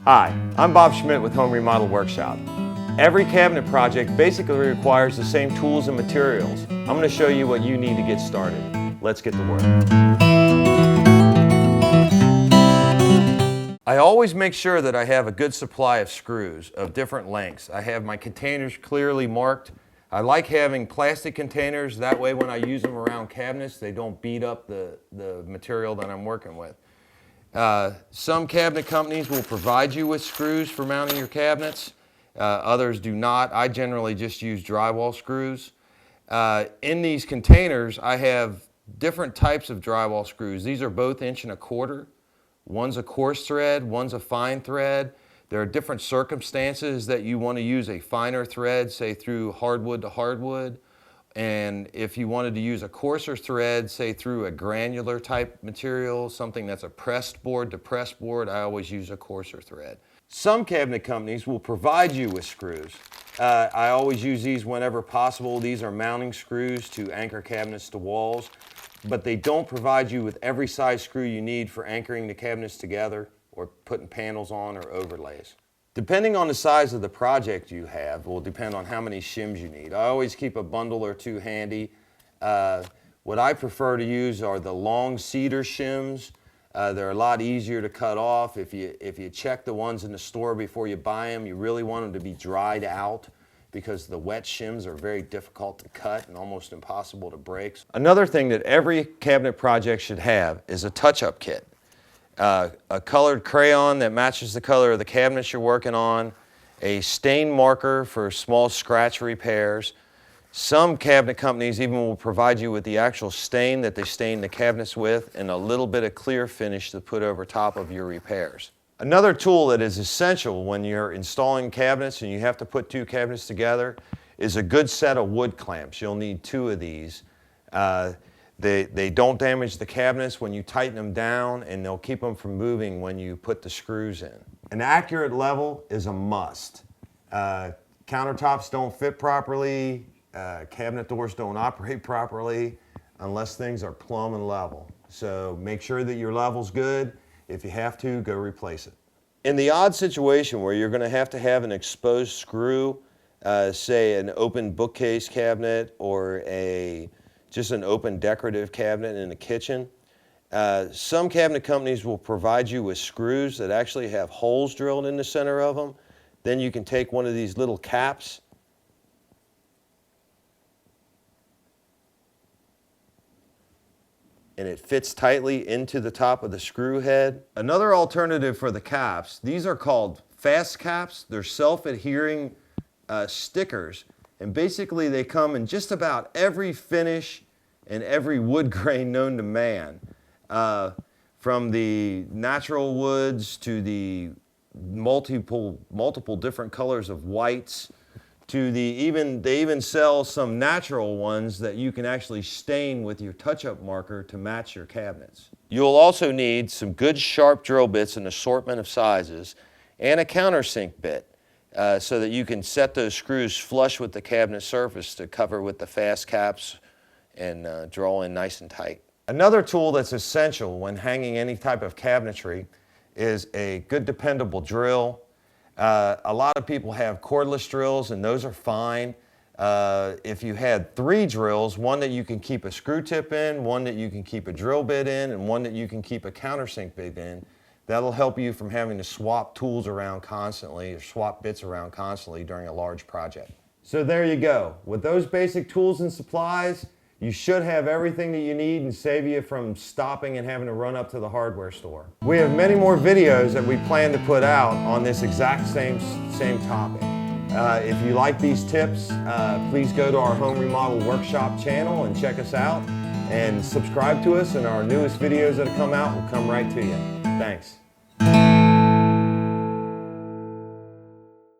Hi, I'm Bob Schmidt with Home Remodel Workshop. Every cabinet project basically requires the same tools and materials. I'm going to show you what you need to get started. Let's get to work. I always make sure that I have a good supply of screws of different lengths. I have my containers clearly marked. I like having plastic containers, that way when I use them around cabinets they don't beat up the material that I'm working with. Some cabinet companies will provide you with screws for mounting your cabinets. Others do not. I generally just use drywall screws. In these containers I have different types of drywall screws. These are both 1.25 inch. One's a coarse thread, one's a fine thread. There are different circumstances that you want to use a finer thread, say through hardwood to hardwood. And if you wanted to use a coarser thread, say through a granular type material, something that's a pressed board to pressed board, I always use a coarser thread. Some cabinet companies will provide you with screws. I always use these whenever possible. These are mounting screws to anchor cabinets to walls, but they don't provide you with every size screw you need for anchoring the cabinets together or putting panels on or overlays. Depending on the size of the project you have will depend on how many shims you need. I always keep a bundle or two handy. What I prefer to use are the long cedar shims. They're a lot easier to cut off. If you check the ones in the store before you buy them, you really want them to be dried out because the wet shims are very difficult to cut and almost impossible to break. Another thing that every cabinet project should have is a touch-up kit. A colored crayon that matches the color of the cabinets you're working on, a stain marker for small scratch repairs. Some cabinet companies even will provide you with the actual stain that they stain the cabinets with and a little bit of clear finish to put over top of your repairs. Another tool that is essential when you're installing cabinets and you have to put two cabinets together is a good set of wood clamps. You'll need 2 of these. They don't damage the cabinets when you tighten them down, and they'll keep them from moving when you put the screws in. An accurate level is a must. Countertops don't fit properly, cabinet doors don't operate properly unless things are plumb and level. So make sure that your level's good. If you have to, go replace it. In the odd situation where you're going to have an exposed screw, say an open bookcase cabinet or just an open decorative cabinet in the kitchen. Some cabinet companies will provide you with screws that actually have holes drilled in the center of them. Then you can take one of these little caps and it fits tightly into the top of the screw head. Another alternative for the caps, these are called fast caps. They're self-adhering stickers. And basically they come in just about every finish and every wood grain known to man. From the natural woods to the multiple different colors of whites to they even sell some natural ones that you can actually stain with your touch-up marker to match your cabinets. You'll also need some good sharp drill bits in an assortment of sizes and a countersink bit. So that you can set those screws flush with the cabinet surface to cover with the fast caps and draw in nice and tight. Another tool that's essential when hanging any type of cabinetry is a good dependable drill. A lot of people have cordless drills and those are fine. If you had 3 drills, one that you can keep a screw tip in, one that you can keep a drill bit in, and one that you can keep a countersink bit in, that'll help you from having to swap tools around constantly or swap bits around constantly during a large project. So there you go. With those basic tools and supplies, you should have everything that you need and save you from stopping and having to run up to the hardware store. We have many more videos that we plan to put out on this exact same topic. If you like these tips, please go to our Home Remodel Workshop channel and check us out and subscribe to us, and our newest videos that come out will come right to you. Thanks.